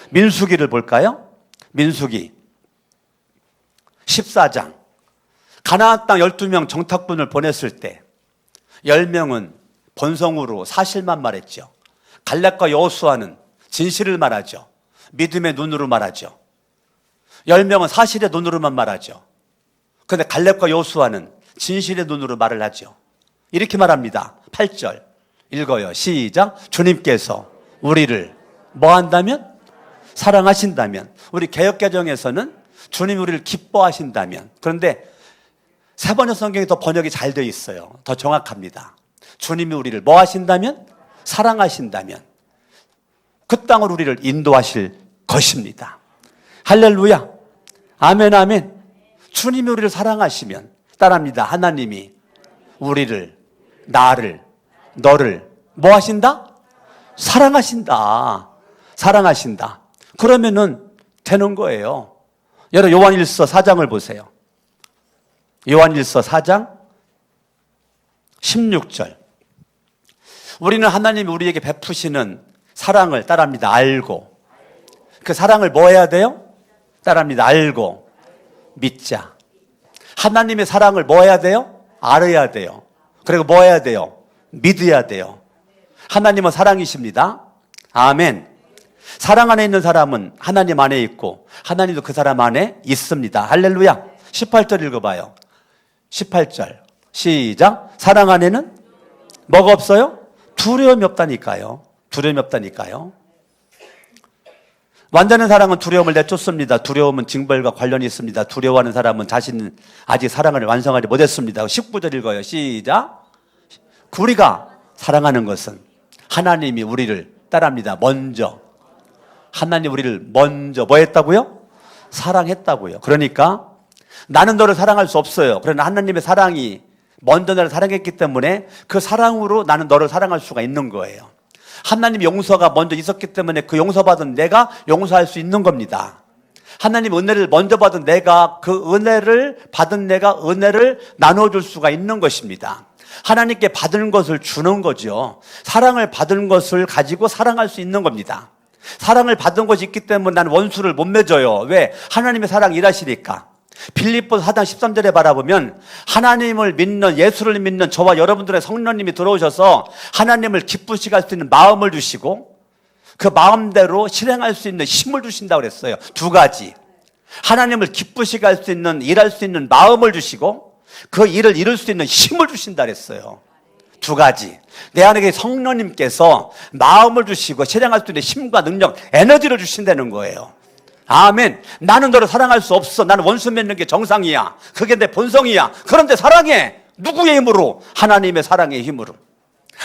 민수기를 볼까요? 민수기 14장. 가나안 땅 12명 정탐꾼을 보냈을 때 10명은 본성으로 사실만 말했죠. 갈렙과 여호수아는 진실을 말하죠. 믿음의 눈으로 말하죠. 10명은 사실의 눈으로만 말하죠. 그런데 갈렙과 여호수아는 진실의 눈으로 말을 하죠. 이렇게 말합니다. 8절 읽어요. 시작. 주님께서 우리를 뭐 한다면? 사랑하신다면. 우리 개역개정에서는 주님 우리를 기뻐하신다면. 그런데 세 번역 성경이 더 번역이 잘 되어 있어요. 더 정확합니다. 주님이 우리를 뭐 하신다면? 사랑하신다면 그 땅으로 우리를 인도하실 것입니다. 할렐루야. 아멘 아멘. 주님이 우리를 사랑하시면 따라합니다. 하나님이 우리를 나를 너를 뭐 하신다? 사랑하신다. 사랑하신다. 그러면은 되는 거예요. 여러분 요한일서 4장을 보세요. 요한일서 4장 16절. 우리는 하나님이 우리에게 베푸시는 사랑을 따라합니다. 알고. 그 사랑을 뭐 해야 돼요? 따라합니다. 알고 믿자. 하나님의 사랑을 뭐 해야 돼요? 알아야 돼요. 그리고 뭐 해야 돼요? 믿어야 돼요. 하나님은 사랑이십니다. 아멘. 사랑 안에 있는 사람은 하나님 안에 있고 하나님도 그 사람 안에 있습니다. 할렐루야. 18절 읽어봐요. 18절 시작. 사랑 안에는 뭐가 없어요? 두려움이 없다니까요. 두려움이 없다니까요. 완전한 사랑은 두려움을 내쫓습니다. 두려움은 징벌과 관련이 있습니다. 두려워하는 사람은 자신은 아직 사랑을 완성하지 못했습니다. 19절 읽어요. 시작. 우리가 사랑하는 것은 하나님이 우리를 따릅니다. 먼저 하나님 우리를 먼저 뭐 했다고요? 사랑했다고요. 그러니까 나는 너를 사랑할 수 없어요. 그러나 하나님의 사랑이 먼저 나를 사랑했기 때문에 그 사랑으로 나는 너를 사랑할 수가 있는 거예요. 하나님 용서가 먼저 있었기 때문에 그 용서받은 내가 용서할 수 있는 겁니다. 하나님 은혜를 먼저 받은 내가 그 은혜를 받은 내가 은혜를 나눠줄 수가 있는 것입니다. 하나님께 받은 것을 주는 거죠. 사랑을 받은 것을 가지고 사랑할 수 있는 겁니다. 사랑을 받은 것이 있기 때문에 나는 원수를 못 맺어요. 왜? 하나님의 사랑이 일하시니까. 빌립보서 4장 13절에 바라보면 하나님을 믿는, 예수를 믿는 저와 여러분들의 성령님이 들어오셔서 하나님을 기쁘시게 할 수 있는 마음을 주시고 그 마음대로 실행할 수 있는 힘을 주신다고 그랬어요. 두 가지. 하나님을 기쁘시게 할 수 있는, 일할 수 있는 마음을 주시고 그 일을 이룰 수 있는 힘을 주신다 그랬어요. 두 가지. 내 안에 성령님께서 마음을 주시고 실행할 수 있는 힘과 능력, 에너지를 주신다는 거예요. 아멘. 나는 너를 사랑할 수 없어. 나는 원수 맺는 게 정상이야. 그게 내 본성이야. 그런데 사랑해. 누구의 힘으로? 하나님의 사랑의 힘으로,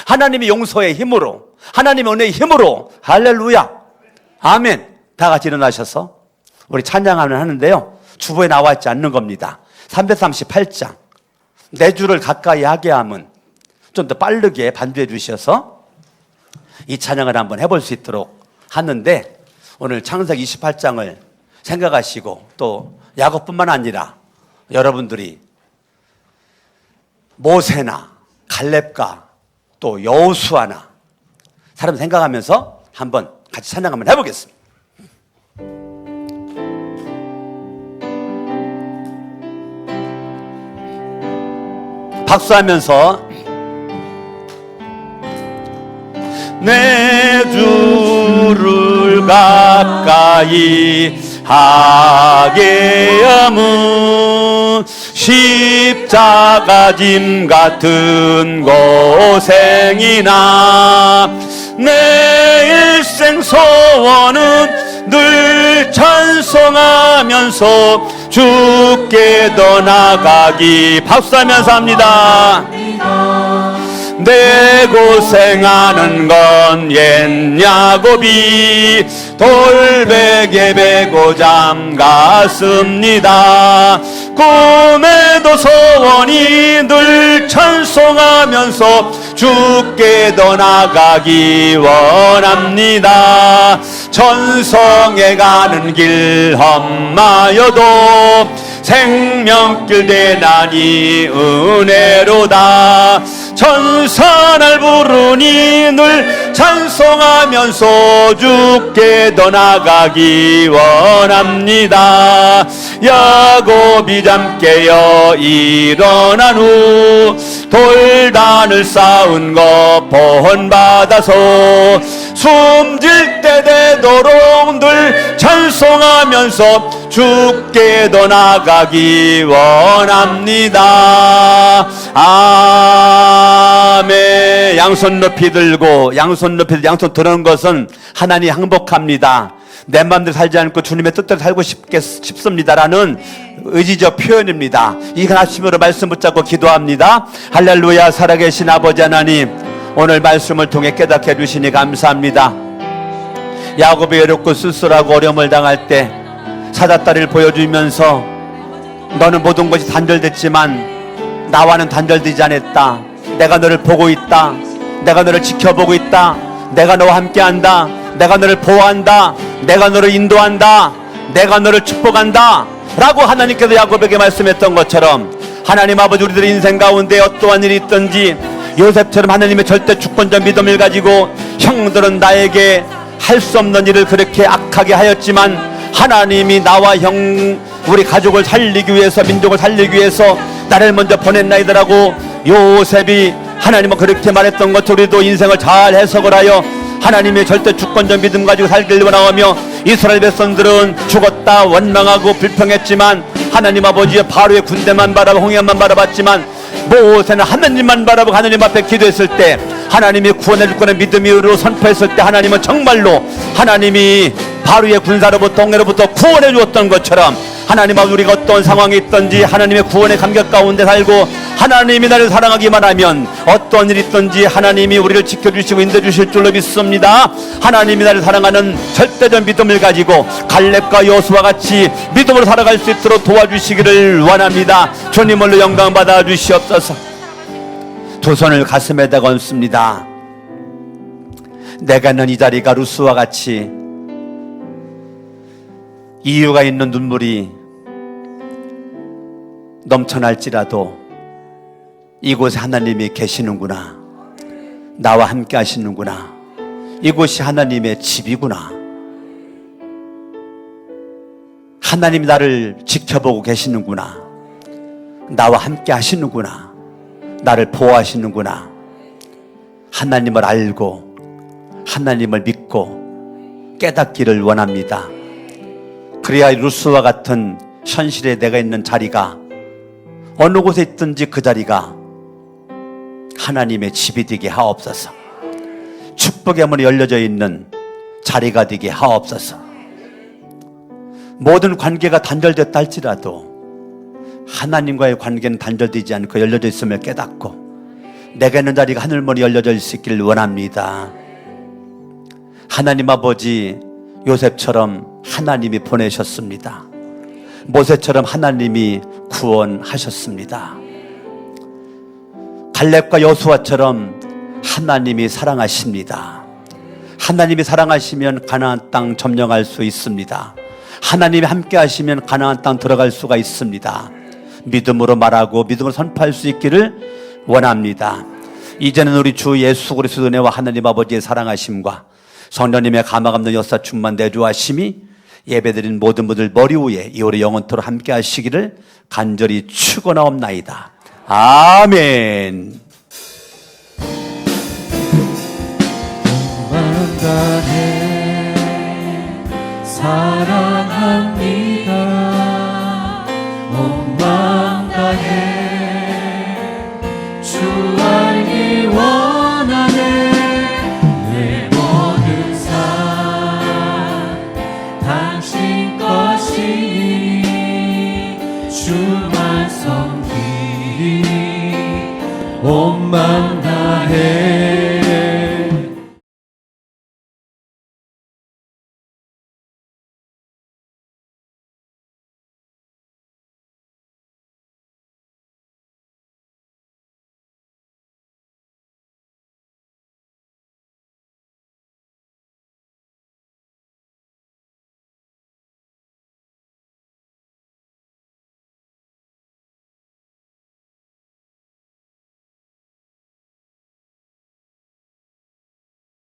하나님의 용서의 힘으로, 하나님의 은혜의 힘으로. 할렐루야. 아멘. 다 같이 일어나셔서 우리 찬양을 하는데요, 주보에 나와 있지 않는 겁니다. 338장 내 주를 가까이 하게 함은 좀 더 빠르게 반주해 주셔서 이 찬양을 한번 해볼 수 있도록 하는데, 오늘 창세기 28장을 생각하시고 또 야곱뿐만 아니라 여러분들이 모세나 갈렙과 또 여호수아나 사람 생각하면서 한번 같이 찬양 한번 해보겠습니다. 박수하면서 내 주를 가까이 하게 함은 십자가 짐 같은 고생이나 내 일생 소원은 늘 찬송하면서 주께 더 나가기. 박수하면서 합니다. 내 고생하는 건 옛 야곱이 돌베개 베고 잠갔습니다. 꿈에도 소원이 늘 찬송하면서 주께 더 나가기 원합니다. 천성에 가는 길 험하여도 생명길 대나니 은혜로다. 천사날 부르니 늘 찬송하면서 주께 더 나가기 원합니다. 야곱이 잠 깨어 일어난 후 돌단을 쌓은 것 본받아서 숨질 때 되도록 늘 찬송하면서 주께 더 나가기 원합니다. 아멘. 양손 높이 들고, 양손 양손 드는 것은 하나님 행복합니다. 내 마음대로 살지 않고 주님의 뜻대로 살고 싶습니다라는 의지적 표현입니다. 이 아침으로 말씀 붙잡고 기도합니다. 할렐루야. 살아계신 아버지 하나님, 오늘 말씀을 통해 깨닫게 해주시니 감사합니다. 야곱이 외롭고 쓸쓸하고 어려움을 당할 때 사자다리를 보여주면서 너는 모든 것이 단절됐지만 나와는 단절되지 않았다. 내가 너를 보고 있다. 내가 너를 지켜보고 있다. 내가 너와 함께한다. 내가 너를 보호한다. 내가 너를 인도한다. 내가 너를 축복한다 라고 하나님께서 야곱에게 말씀했던 것처럼, 하나님 아버지, 우리들의 인생 가운데 어떠한 일이 있든지 요셉처럼 하나님의 절대 주권적 믿음을 가지고, 형들은 나에게 할 수 없는 일을 그렇게 악하게 하였지만 하나님이 나와 우리 가족을 살리기 위해서, 민족을 살리기 위해서 나를 먼저 보냈나이다라고 요셉이 하나님은 그렇게 말했던 것처럼 우리도 인생을 잘 해석을 하여 하나님의 절대 주권적 믿음 가지고 살길 원하며 이스라엘 백성들은 죽었다 원망하고 불평했지만 하나님 아버지의 바로의 군대만 바라보고 홍해만 바라봤지만 모세는 하나님만 바라보고 하나님 앞에 기도했을 때 하나님이 구원해 줄 거는 믿음으로 선포했을 때 하나님은 정말로 하나님이 바로의 군사로부터 홍해로부터 구원해 주었던 것처럼 하나님 아버지 우리가 어떤 상황이 있든지 하나님의 구원의 감격 가운데 살고 하나님이 나를 사랑하기만 하면 어떤 일이 있든지 하나님이 우리를 지켜주시고 인도해주실 줄로 믿습니다. 하나님이 나를 사랑하는 절대적 믿음을 가지고 갈렙과 여호수아와 같이 믿음으로 살아갈 수 있도록 도와주시기를 원합니다. 주님으로 영광 받아 주시옵소서. 두 손을 가슴에다 얹습니다. 내가 있는 이 자리가 루스와 같이 이유가 있는 눈물이 넘쳐날지라도 이곳에 하나님이 계시는구나, 나와 함께 하시는구나, 이곳이 하나님의 집이구나, 하나님이 나를 지켜보고 계시는구나, 나와 함께 하시는구나, 나를 보호하시는구나, 하나님을 알고 하나님을 믿고 깨닫기를 원합니다. 그래야 루스와 같은 현실에 내가 있는 자리가 어느 곳에 있든지 그 자리가 하나님의 집이 되게 하옵소서. 축복의 문이 열려져 있는 자리가 되게 하옵소서. 모든 관계가 단절됐다 할지라도 하나님과의 관계는 단절되지 않고 열려져 있음을 깨닫고 내가 있는 자리가 하늘문이 열려져 있을 길 원합니다. 하나님 아버지 요셉처럼 하나님이 보내셨습니다. 모세처럼 하나님이 구원하셨습니다. 갈렙과 여호수아처럼 하나님이 사랑하십니다. 하나님이 사랑하시면 가나안 땅 점령할 수 있습니다. 하나님이 함께 하시면 가나안 땅 들어갈 수가 있습니다. 믿음으로 말하고 믿음으로 선포할 수 있기를 원합니다. 이제는 우리 주 예수 그리스도의 은혜와 하나님 아버지의 사랑하심과 성령님의 감화 감동 역사 충만 내주하심이 예배드린 모든 분들 머리 위에 이후로 영원토록 함께 하시기를 간절히 축원하옵나이다. 아멘. 온 다해 사랑합니다. 온 마음 다해 주 알기 원하네. 내 모든 삶 당신 것이니 주만 섬기리. 온 마음 다해